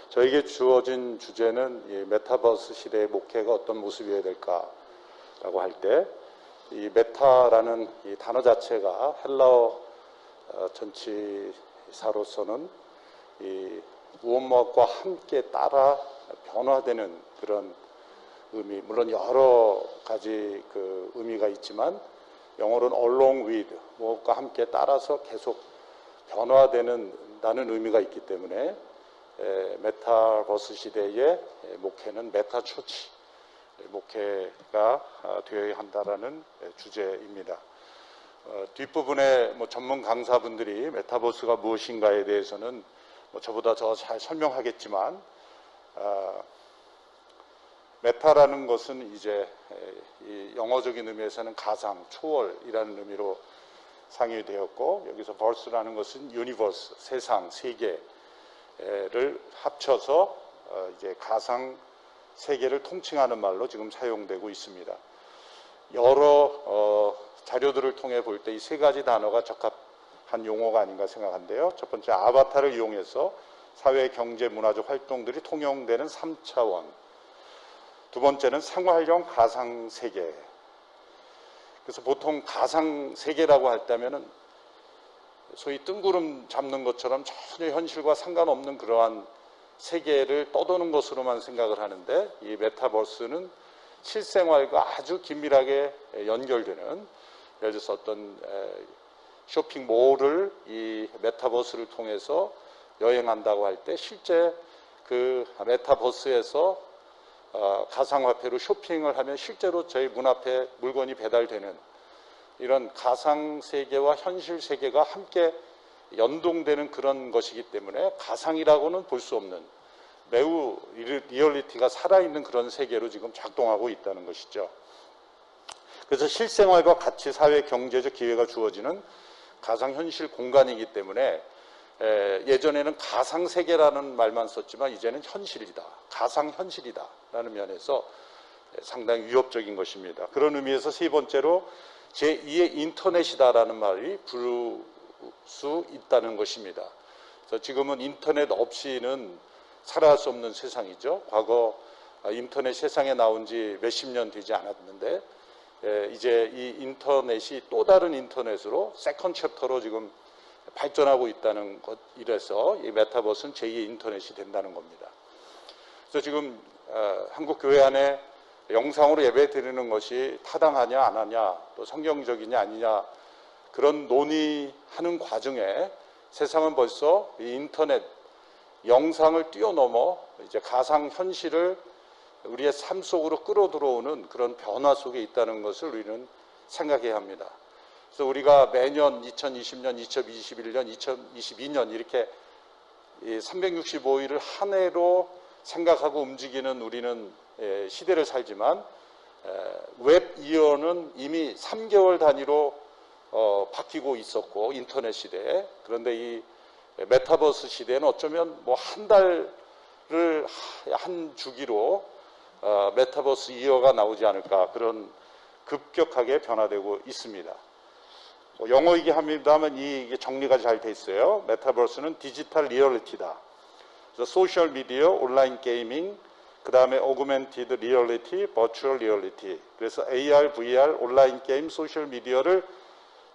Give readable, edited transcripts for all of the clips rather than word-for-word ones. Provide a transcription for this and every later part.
저에게 주어진 주제는 이 메타버스 시대의 목회가 어떤 모습이어야 될까라고 할 때, 이 메타라는 이 단어 자체가 헬라어 전치사로서는 이 무엇무엇과 함께 따라 변화되는 그런 의미, 물론 여러 가지 그 의미가 있지만 영어로는 along with, 무엇과 함께 따라서 계속 변화되는다는 의미가 있기 때문에 메타버스 시대의 목회는 메타처치 목회가 되어야 한다라는 주제입니다. 뒷부분에 전문 강사분들이 메타버스가 무엇인가에 대해서는 저보다 더 잘 설명하겠지만, 메타라는 것은 이제 이 영어적인 의미에서는 가상, 초월이라는 의미로 상의되었고, 여기서 버스라는 것은 유니버스, 세상, 세계를 합쳐서 이제 가상 세계를 통칭하는 말로 지금 사용되고 있습니다. 여러 자료들을 통해 볼 때 이 세 가지 단어가 적합한 용어가 아닌가 생각한데요. 첫 번째, 아바타를 이용해서 사회, 경제, 문화적 활동들이 통용되는 3차원. 두 번째는 생활형 가상세계. 그래서 보통 가상세계라고 할 때면은 소위 뜬구름 잡는 것처럼 전혀 현실과 상관없는 그러한 세계를 떠도는 것으로만 생각을 하는데, 이 메타버스는 실생활과 아주 긴밀하게 연결되는, 예를 들어서 어떤 쇼핑몰을 이 메타버스를 통해서 여행한다고 할 때 실제 그 메타버스에서 가상화폐로 쇼핑을 하면 실제로 저희 문 앞에 물건이 배달되는 이런 가상세계와 현실세계가 함께 연동되는 그런 것이기 때문에 가상이라고는 볼 수 없는 매우 리얼리티가 살아있는 그런 세계로 지금 작동하고 있다는 것이죠. 그래서 실생활과 같이 사회 경제적 기회가 주어지는 가상현실 공간이기 때문에 예전에는 가상세계라는 말만 썼지만 이제는 현실이다, 가상현실이다 라는 면에서 상당히 위협적인 것입니다. 그런 의미에서 세 번째로 제2의 인터넷이다라는 말이 부를 수 있다는 것입니다. 그래서 지금은 인터넷 없이는 살아갈 수 없는 세상이죠. 과거 인터넷 세상에 나온 지 몇십 년 되지 않았는데 이제 이 인터넷이 또 다른 인터넷으로 세컨 챕터로 지금 발전하고 있다는 것, 이래서 이 메타버스는 제2의 인터넷이 된다는 겁니다. 그래서 지금 한국 교회 안에 영상으로 예배 드리는 것이 타당하냐 안 하냐, 또 성경적이냐 아니냐, 그런 논의하는 과정에 세상은 벌써 이 인터넷 영상을 뛰어넘어 이제 가상 현실을 우리의 삶 속으로 끌어들어오는 그런 변화 속에 있다는 것을 우리는 생각해야 합니다. 그래서 우리가 매년 2020년, 2021년, 2022년 이렇게 365일을 한 해로 생각하고 움직이는 우리는 시대를 살지만, 웹 이어는 이미 3개월 단위로 바뀌고 있었고, 인터넷 시대에. 그런데 이 메타버스 시대에는 어쩌면 한 달을 한 주기로 메타버스 이어가 나오지 않을까, 그런 급격하게 변화되고 있습니다. 영어이기 합니다만 이게 정리가 잘 돼 있어요. 메타버스는 디지털 리얼리티다. 그래서 소셜 미디어, 온라인 게이밍, 그 다음에 오그멘티드 리얼리티, 버추얼 리얼리티. 그래서 AR, VR, 온라인 게임, 소셜 미디어를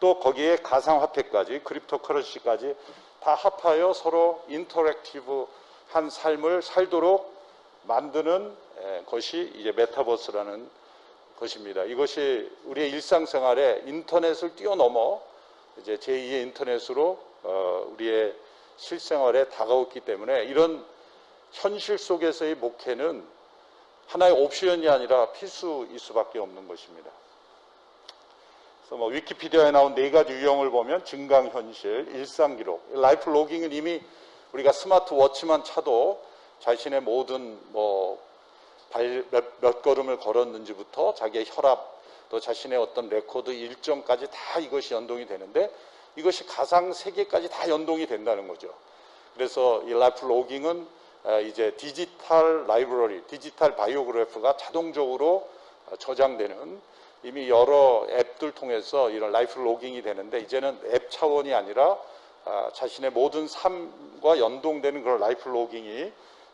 또 거기에 가상화폐까지, 크립토커런시까지 다 합하여 서로 인터랙티브한 삶을 살도록 만드는 것이 이제 메타버스라는 것입니다. 이것이 우리의 일상생활에 인터넷을 뛰어넘어 이제 제2의 인터넷으로 우리의 실생활에 다가왔기 때문에 이런 현실 속에서의 목회는 하나의 옵션이 아니라 필수일 수밖에 없는 것입니다. 그래서 위키피디아에 나온 4가지 유형을 보면 증강현실, 일상기록, 라이프 로깅은 이미 우리가 스마트워치만 차도 자신의 모든 몇 걸음을 걸었는지부터 자기의 혈압, 또 자신의 어떤 레코드 일정까지 다 이것이 연동이 되는데, 이것이 가상 세계까지 다 연동이 된다는 거죠. 그래서 이 라이프 로깅은 이제 디지털 라이브러리, 디지털 바이오그래프가 자동적으로 저장되는, 이미 여러 앱들 통해서 이런 라이프 로깅이 되는데, 이제는 앱 차원이 아니라 자신의 모든 삶과 연동되는 그런 라이프 로깅이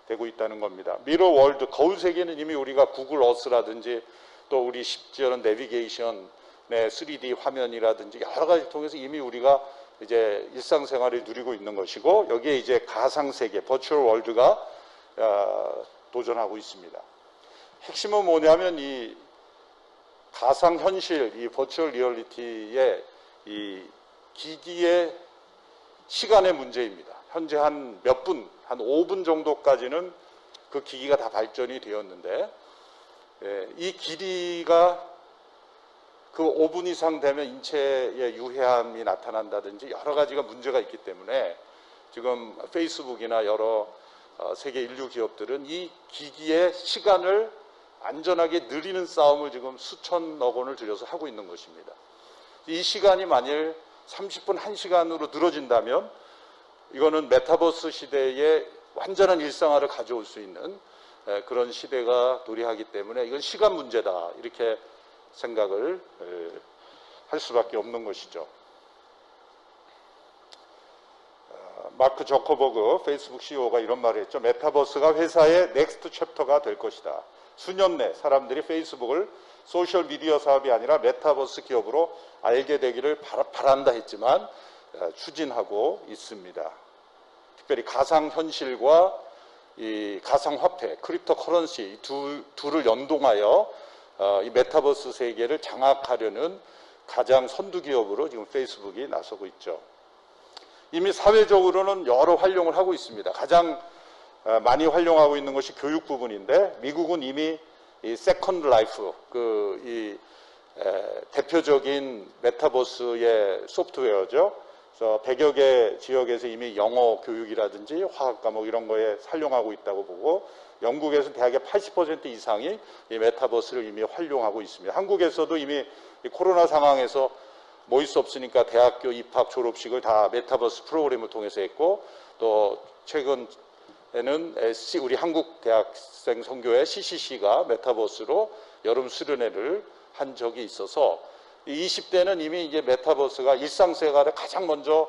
되고 있다는 겁니다. 미러 월드, 거울 세계는 이미 우리가 구글 어스라든지 또 우리 심지어는 내비게이션의 3D 화면이라든지 여러 가지 통해서 이미 우리가 이제 일상생활을 누리고 있는 것이고, 여기에 이제 가상세계, 버추얼 월드가 도전하고 있습니다. 핵심은 뭐냐면 이 가상현실, 이 버추얼 리얼리티의 이 기기의 시간의 문제입니다. 현재 한 몇 분, 한 5분 정도까지는 그 기기가 다 발전이 되었는데, 이 길이가 그 5분 이상 되면 인체에 유해함이 나타난다든지 여러 가지가 문제가 있기 때문에 지금 페이스북이나 여러 세계 인류 기업들은 이 기기의 시간을 안전하게 늘리는 싸움을 지금 수천억 원을 들여서 하고 있는 것입니다. 이 시간이 만일 30분 1시간으로 늘어진다면 이거는 메타버스 시대에 완전한 일상화를 가져올 수 있는 그런 시대가 도래하기 때문에 이건 시간 문제다, 이렇게 생각을 할 수밖에 없는 것이죠. 마크 저커버그 페이스북 CEO가 이런 말을 했죠. 메타버스가 회사의 넥스트 챕터가 될 것이다. 수년 내 사람들이 페이스북을 소셜미디어 사업이 아니라 메타버스 기업으로 알게 되기를 바란다 했지만 추진하고 있습니다. 특별히 가상현실과 이 가상화폐, 크립토 커런시 이 둘을 연동하여 이 메타버스 세계를 장악하려는 가장 선두 기업으로 지금 페이스북이 나서고 있죠. 이미 사회적으로는 여러 활용을 하고 있습니다. 가장 많이 활용하고 있는 것이 교육 부분인데, 미국은 이미 이 세컨드 라이프, 대표적인 메타버스의 소프트웨어죠. 그래서 100여 개 지역에서 이미 영어 교육이라든지 화학 과목 이런 거에 활용하고 있다고 보고, 영국에서 대학의 80% 이상이 이 메타버스를 이미 활용하고 있습니다. 한국에서도 이미 이 코로나 상황에서 모일 수 없으니까 대학교 입학 졸업식을 다 메타버스 프로그램을 통해서 했고, 또 최근에는 우리 한국 대학생 선교회 CCC가 메타버스로 여름 수련회를 한 적이 있어서 20대는 이미 이제 메타버스가 일상생활에 가장 먼저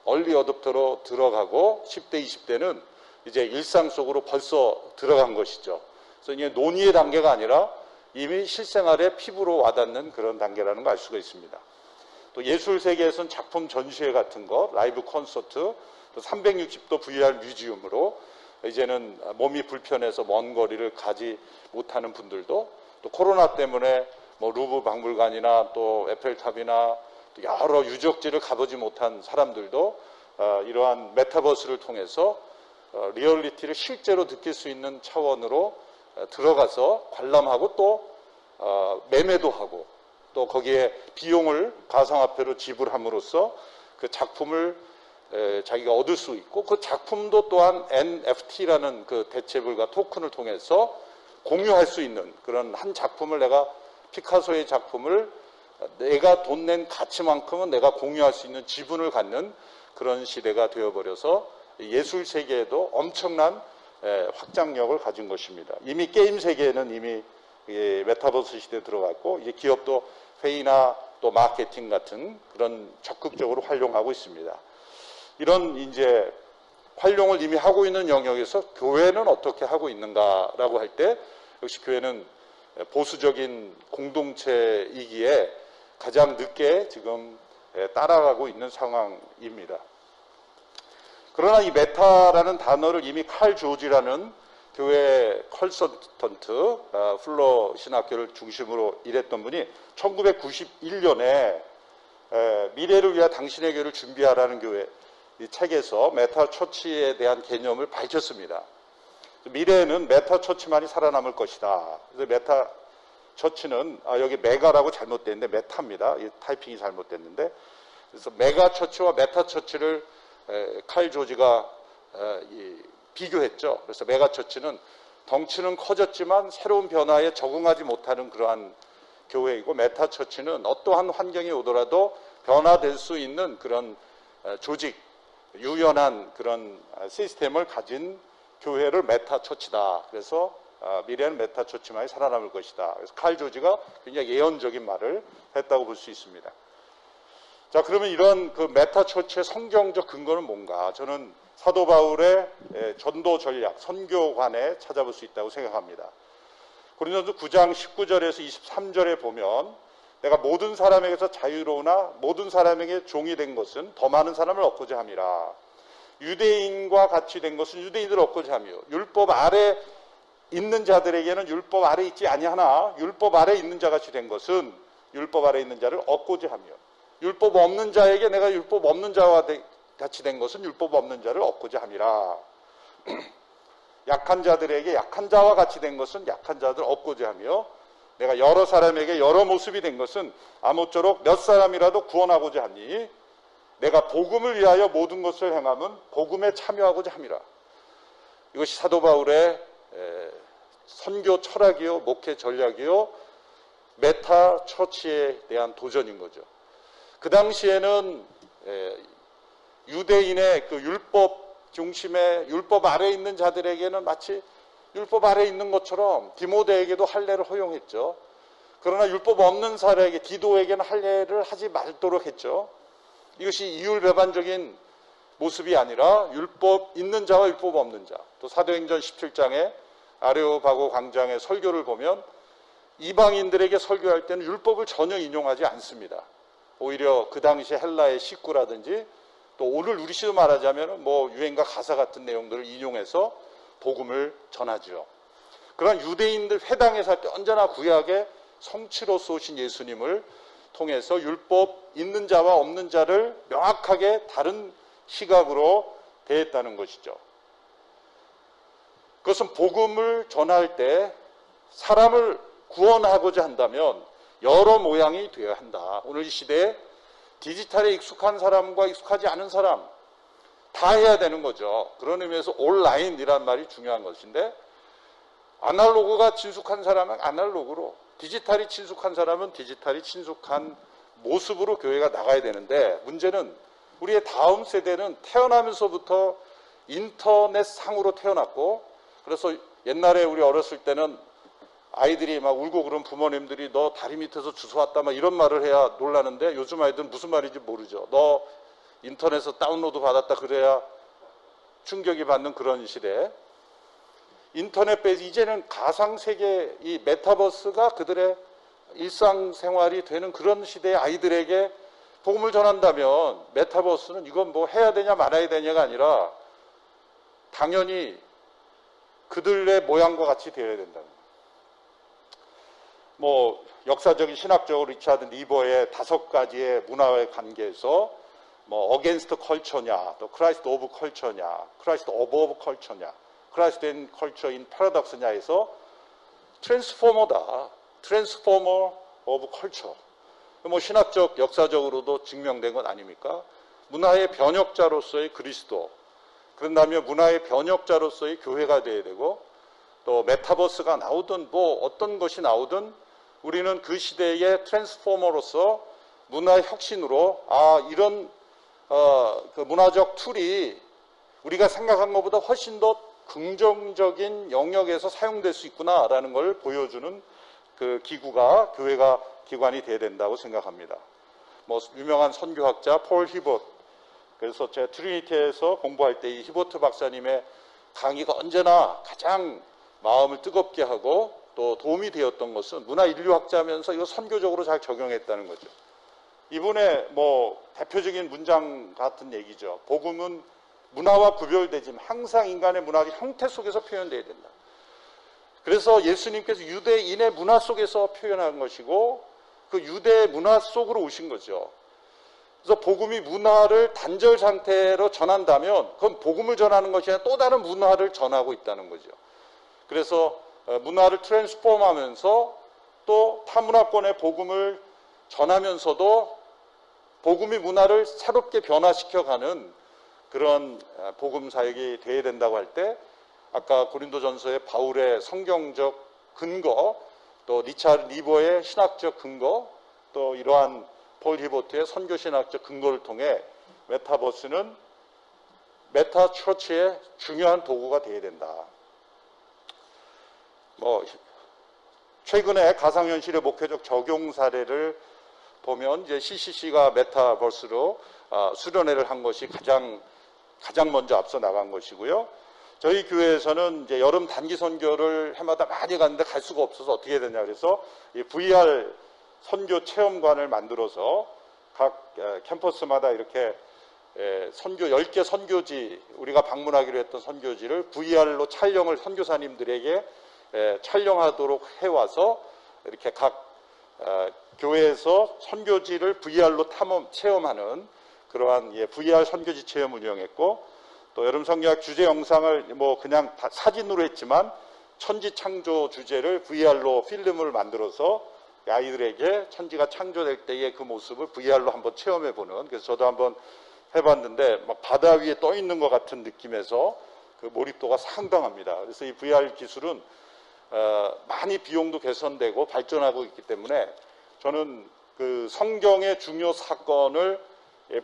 얼리 어댑터로 들어가고, 10대, 20대는 이제 일상 속으로 벌써 들어간 것이죠. 그래서 이게 논의의 단계가 아니라 이미 실생활에 피부로 와닿는 그런 단계라는 걸 알 수가 있습니다. 또 예술 세계에서는 작품 전시회 같은 거, 라이브 콘서트, 또 360도 VR 뮤지엄으로 이제는 몸이 불편해서 먼 거리를 가지 못하는 분들도, 또 코로나 때문에 뭐 루브 박물관이나 또 에펠탑이나 또 여러 유적지를 가보지 못한 사람들도 이러한 메타버스를 통해서 리얼리티를 실제로 느낄 수 있는 차원으로 들어가서 관람하고 또 매매도 하고, 또 거기에 비용을 가상화폐로 지불함으로써 그 작품을 자기가 얻을 수 있고, 그 작품도 또한 NFT라는 그 대체불가 토큰을 통해서 공유할 수 있는, 그런 한 작품을 내가 피카소의 작품을 내가 돈 낸 가치만큼은 내가 공유할 수 있는 지분을 갖는 그런 시대가 되어버려서 예술 세계에도 엄청난 확장력을 가진 것입니다. 이미 게임 세계에는 이미 메타버스 시대에 들어갔고, 이제 기업도 회의나 또 마케팅 같은 그런 적극적으로 활용하고 있습니다. 이런 이제 활용을 이미 하고 있는 영역에서 교회는 어떻게 하고 있는가라고 할 때, 역시 교회는 보수적인 공동체이기에 가장 늦게 지금 따라가고 있는 상황입니다. 그러나 이 메타라는 단어를 이미 칼 조지라는 교회 컨설턴트, 플러 신학교를 중심으로 일했던 분이 1991년에 미래를 위한 당신의 교회를 준비하라는 교회 이 책에서 메타 처치에 대한 개념을 밝혔습니다. 미래에는 메타 처치만이 살아남을 것이다. 그래서 메타 처치는 여기 메가라고 잘못됐는데 메타입니다. 이 타이핑이 잘못됐는데, 그래서 메가 처치와 메타 처치를 칼 조지가 비교했죠. 그래서 메가 처치는 덩치는 커졌지만 새로운 변화에 적응하지 못하는 그러한 교회이고, 메타 처치는 어떠한 환경이 오더라도 변화될 수 있는 그런 조직, 유연한 그런 시스템을 가진 교회를 메타 처치다. 그래서 미래는 메타 처치만이 살아남을 것이다. 그래서 칼 조지가 굉장히 예언적인 말을 했다고 볼 수 있습니다. 자, 그러면 이런 그 메타 처치의 성경적 근거는 뭔가? 저는 사도 바울의 전도 전략, 선교관에 찾아볼 수 있다고 생각합니다. 고린도전서 9장 19절에서 23절에 보면 내가 모든 사람에게서 자유로우나 모든 사람에게 종이 된 것은 더 많은 사람을 얻고자 함이라. 유대인과 같이 된 것은 유대인들을 얻고자 하며 율법 아래 있는 자들에게는 율법 아래 있지 아니하나 율법 아래 있는 자같이 된 것은 율법 아래 있는 자를 얻고자 하며 율법 없는 자에게 내가 율법 없는 자와 같이 된 것은 율법 없는 자를 얻고자 함이라. 약한 자들에게 약한 자와 같이 된 것은 약한 자들 얻고자 하며 내가 여러 사람에게 여러 모습이 된 것은 아무쪼록 몇 사람이라도 구원하고자 하니 내가 복음을 위하여 모든 것을 행함은 복음에 참여하고자 함이라. 이것이 사도 바울의 선교 철학이요 목회 전략이요 메타 처치에 대한 도전인 거죠. 그 당시에는 유대인의 그 율법 중심의 율법 아래에 있는 자들에게는 마치 율법 아래에 있는 것처럼 디모데에게도 할례를 허용했죠. 그러나 율법 없는 사람에게 디도에게는 할례를 하지 말도록 했죠. 이것이 이율배반적인 모습이 아니라 율법 있는 자와 율법 없는 자. 또 사도행전 17장에 아레오바고 광장의 설교를 보면 이방인들에게 설교할 때는 율법을 전혀 인용하지 않습니다. 오히려 그 당시 헬라의 식구라든지 또 오늘 우리 시로 말하자면 뭐 유행가 가사 같은 내용들을 인용해서 복음을 전하죠. 그런 유대인들 회당에서 할 때 언제나 구약의 성취로서 오신 예수님을 통해서 율법 있는 자와 없는 자를 명확하게 다른 시각으로 대했다는 것이죠. 그것은 복음을 전할 때 사람을 구원하고자 한다면 여러 모양이 되어야 한다. 오늘 이 시대에 디지털에 익숙한 사람과 익숙하지 않은 사람 다 해야 되는 거죠. 그런 의미에서 온라인이란 말이 중요한 것인데 아날로그가 친숙한 사람은 아날로그로, 디지털이 친숙한 사람은 디지털이 친숙한 모습으로 교회가 나가야 되는데 문제는 우리의 다음 세대는 태어나면서부터 인터넷 상으로 태어났고 그래서 옛날에 우리 어렸을 때는 아이들이 막 울고 그런 부모님들이 너 다리 밑에서 주워왔다 막 이런 말을 해야 놀라는데 요즘 아이들은 무슨 말인지 모르죠. 너 인터넷에서 다운로드 받았다 그래야 충격이 받는 그런 시대. 인터넷 베이스 이제는 가상세계 이 메타버스가 그들의 일상생활이 되는 그런 시대의 아이들에게 복음을 전한다면 메타버스는 이건 뭐 해야 되냐 말아야 되냐가 아니라 당연히 그들의 모양과 같이 되어야 된다는 거예요. 뭐 역사적인 신학적으로 리차드 니버의 5가지의 문화의 관계에서 뭐 어게인스트 컬처냐, 또 크라이스트 오브 컬처냐, 크라이스트 오브 컬처냐, 크라이스트 인 컬처 인 패러독스냐에서 트랜스포머다. 트랜스포머 오브 컬처. 뭐 신학적 역사적으로도 증명된 건 아닙니까? 문화의 변혁자로서의 그리스도. 그런다면 문화의 변혁자로서의 교회가 돼야 되고 또 메타버스가 나오든 뭐 어떤 것이 나오든 우리는 그 시대의 트랜스포머로서 문화의 혁신으로 이런 그 문화적 툴이 우리가 생각한 것보다 훨씬 더 긍정적인 영역에서 사용될 수 있구나라는 걸 보여주는 그 기구가 교회가 기관이 돼야 된다고 생각합니다. 뭐 유명한 선교학자 폴 히버트. 그래서 제가 트리니티에서 공부할 때 이 히버트 박사님의 강의가 언제나 가장 마음을 뜨겁게 하고 또 도움이 되었던 것은 문화 인류학자면서 이거 선교적으로 잘 적용했다는 거죠. 이분의 뭐 대표적인 문장 같은 얘기죠. 복음은 문화와 구별되지만 항상 인간의 문화의 형태 속에서 표현되어야 된다. 그래서 예수님께서 유대인의 문화 속에서 표현한 것이고 그 유대 문화 속으로 오신 거죠. 그래서 복음이 문화를 단절 상태로 전한다면 그건 복음을 전하는 것이 아니라 또 다른 문화를 전하고 있다는 거죠. 그래서 문화를 트랜스폼하면서 또 타문화권의 복음을 전하면서도 복음이 문화를 새롭게 변화시켜가는 그런 복음 사역이 되어야 된다고 할 때 아까 고린도전서의 바울의 성경적 근거 또 리차드 니버의 신학적 근거 또 이러한 폴 히버트의 선교신학적 근거를 통해 메타버스는 메타 처치의 중요한 도구가 되어야 된다. 뭐 최근에 가상현실의 목회적 적용 사례를 보면 이제 CCC가 메타버스로 수련회를 한 것이 가장 가장 먼저 앞서 나간 것이고요. 저희 교회에서는 이제 여름 단기 선교를 해마다 많이 갔는데 갈 수가 없어서 어떻게 해야 되냐 그래서 이 VR 선교 체험관을 만들어서 각 캠퍼스마다 이렇게 선교 10개 선교지, 우리가 방문하기로 했던 선교지를 VR로 촬영을 선교사님들에게 촬영하도록 해와서 이렇게 각 교회에서 선교지를 VR로 체험하는 그러한 VR 선교지 체험 운영했고, 또 여름 성경학 주제 영상을 뭐 그냥 사진으로 했지만 천지 창조 주제를 VR로 필름을 만들어서 아이들에게 천지가 창조될 때의 그 모습을 VR로 한번 체험해보는, 그래서 저도 한번 해봤는데 막 바다 위에 떠 있는 것 같은 느낌에서 그 몰입도가 상당합니다. 그래서 이 VR 기술은 많이 비용도 개선되고 발전하고 있기 때문에 저는 그 성경의 중요 사건을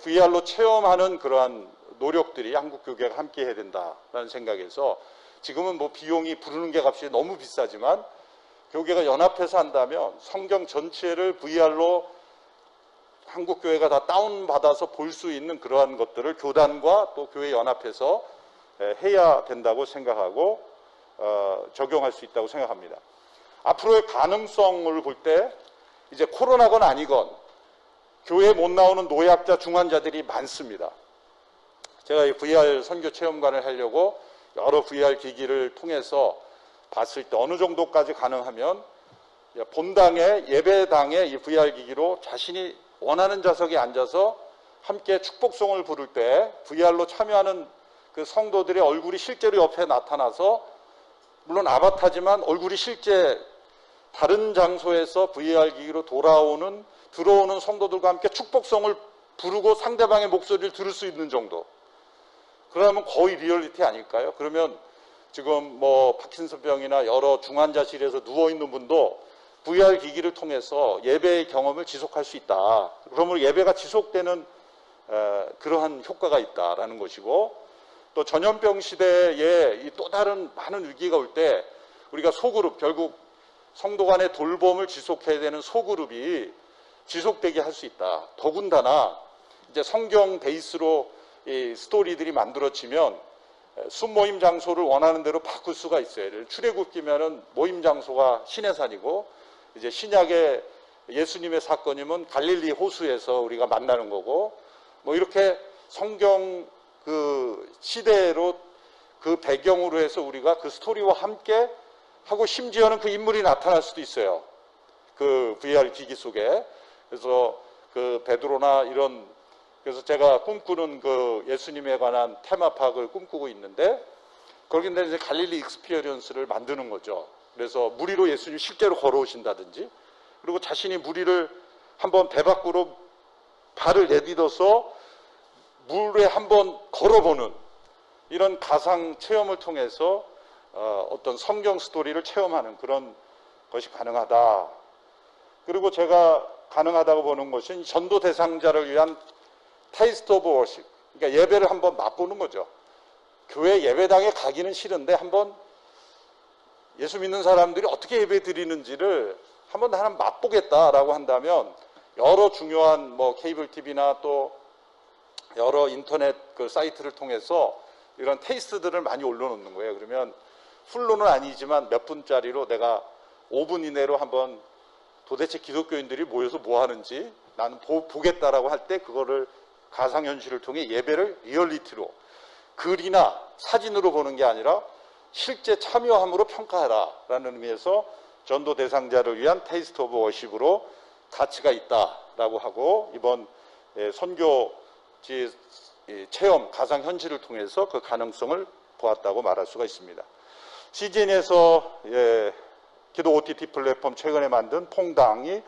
VR로 체험하는 그러한 노력들이 한국 교계가 함께 해야 된다라는 생각에서, 지금은 뭐 비용이 부르는 게 값이 너무 비싸지만 교계가 연합해서 한다면 성경 전체를 VR로 한국 교회가 다 다운받아서 볼 수 있는 그러한 것들을 교단과 또 교회 연합해서 해야 된다고 생각하고 적용할 수 있다고 생각합니다. 앞으로의 가능성을 볼 때 이제 코로나건 아니건 교회에 못 나오는 노약자, 중환자들이 많습니다. 제가 이 VR 선교 체험관을 하려고 여러 VR 기기를 통해서 봤을 때 어느 정도까지 가능하면 본당에, 예배당에 이 VR 기기로 자신이 원하는 좌석에 앉아서 함께 축복송을 부를 때 VR로 참여하는 그 성도들의 얼굴이 실제로 옆에 나타나서, 물론 아바타지만 얼굴이 실제 다른 장소에서 VR 기기로 들어오는 성도들과 함께 축복송을 부르고 상대방의 목소리를 들을 수 있는 정도. 그러면 거의 리얼리티 아닐까요? 그러면 지금 뭐 파킨슨병이나 여러 중환자실에서 누워있는 분도 VR 기기를 통해서 예배의 경험을 지속할 수 있다. 그러므로 예배가 지속되는 그러한 효과가 있다라는 것이고, 또 전염병 시대에 이 또 다른 많은 위기가 올 때 우리가 소그룹, 결국 성도 간의 돌봄을 지속해야 되는 소그룹이 지속되게 할 수 있다. 더군다나 이제 성경 베이스로 이 스토리들이 만들어지면 순모임 장소를 원하는 대로 바꿀 수가 있어요. 출애굽기면은 모임 장소가 시내산이고, 이제 신약의 예수님의 사건이면 갈릴리 호수에서 우리가 만나는 거고, 뭐 이렇게 성경 그 시대로 그 배경으로 해서 우리가 그 스토리와 함께 하고, 심지어는 그 인물이 나타날 수도 있어요. 그 VR 기기 속에. 그래서 그 베드로나 이런, 그래서 제가 꿈꾸는 그 예수님에 관한 테마파크를 꿈꾸고 있는데, 거기에 이제 갈릴리 익스피리언스를 만드는 거죠. 그래서 무리로 예수님이 실제로 걸어오신다든지, 그리고 자신이 무리를 한번 배 밖으로 발을 내딛어서 물에 한번 걸어보는 이런 가상 체험을 통해서 어떤 성경 스토리를 체험하는 그런 것이 가능하다. 그리고 제가 가능하다고 보는 것은 전도 대상자를 위한 테이스트 오브 워십, 그러니까 예배를 한번 맛보는 거죠. 교회 예배당에 가기는 싫은데 한번 예수 믿는 사람들이 어떻게 예배 드리는지를 한번 나는 맛보겠다라고 한다면, 여러 중요한 뭐 케이블 TV나 또 여러 인터넷 그 사이트를 통해서 이런 테이스트들을 많이 올려놓는 거예요. 그러면 풀로는 아니지만 몇 분짜리로 내가 5분 이내로 한번 도대체 기독교인들이 모여서 뭐 하는지 나는 보겠다라고 할 때, 그거를 가상현실을 통해 예배를 리얼리티로 글이나 사진으로 보는 게 아니라 실제 참여함으로 평가하라라는 의미에서 전도 대상자를 위한 테이스트 오브 워십으로 가치가 있다라고 하고, 이번 선교지 체험 가상현실을 통해서 그 가능성을 보았다고 말할 수가 있습니다. CGN에서 기도 OTT 플랫폼 최근에 만든 퐁당이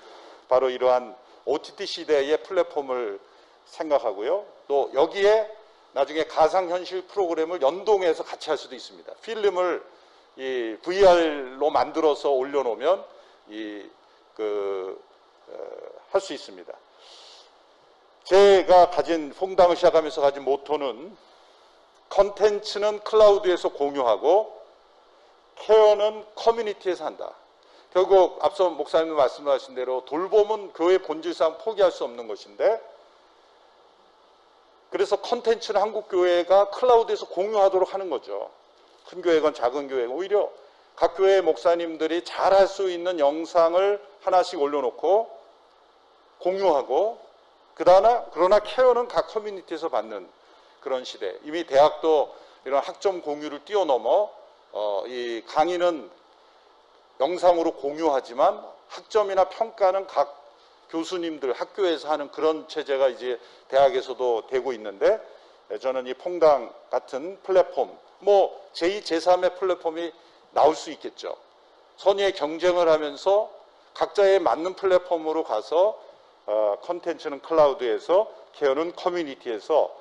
바로 이러한 OTT 시대의 플랫폼을 생각하고요. 또 여기에 나중에 가상현실 프로그램을 연동해서 같이 할 수도 있습니다. 필름을 이 VR로 만들어서 올려놓으면 할 수 있습니다. 제가 가진 퐁당을 시작하면서 가진 모토는 컨텐츠는 클라우드에서 공유하고 케어는 커뮤니티에서 한다. 결국 앞서 목사님 말씀하신 대로 돌봄은 교회 본질상 포기할 수 없는 것인데, 그래서 컨텐츠는 한국 교회가 클라우드에서 공유하도록 하는 거죠. 큰 교회건 작은 교회건 오히려 각 교회 목사님들이 잘할 수 있는 영상을 하나씩 올려놓고 공유하고 그러나 케어는 각 커뮤니티에서 받는 그런 시대. 이미 대학도 이런 학점 공유를 뛰어넘어 이 강의는 영상으로 공유하지만 학점이나 평가는 각 교수님들 학교에서 하는 그런 체제가 이제 대학에서도 되고 있는데, 저는 이 퐁당 같은 플랫폼, 뭐 제2, 제3의 플랫폼이 나올 수 있겠죠. 선의의 경쟁을 하면서 각자의 맞는 플랫폼으로 가서 컨텐츠는 클라우드에서, 케어는 커뮤니티에서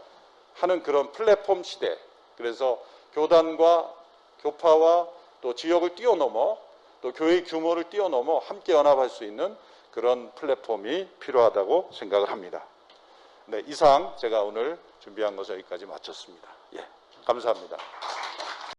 하는 그런 플랫폼 시대. 그래서 교단과 교파와 또 지역을 뛰어넘어 또 교회 규모를 뛰어넘어 함께 연합할 수 있는 그런 플랫폼이 필요하다고 생각을 합니다. 네, 이상 제가 오늘 준비한 것을 여기까지 마쳤습니다. 예, 감사합니다.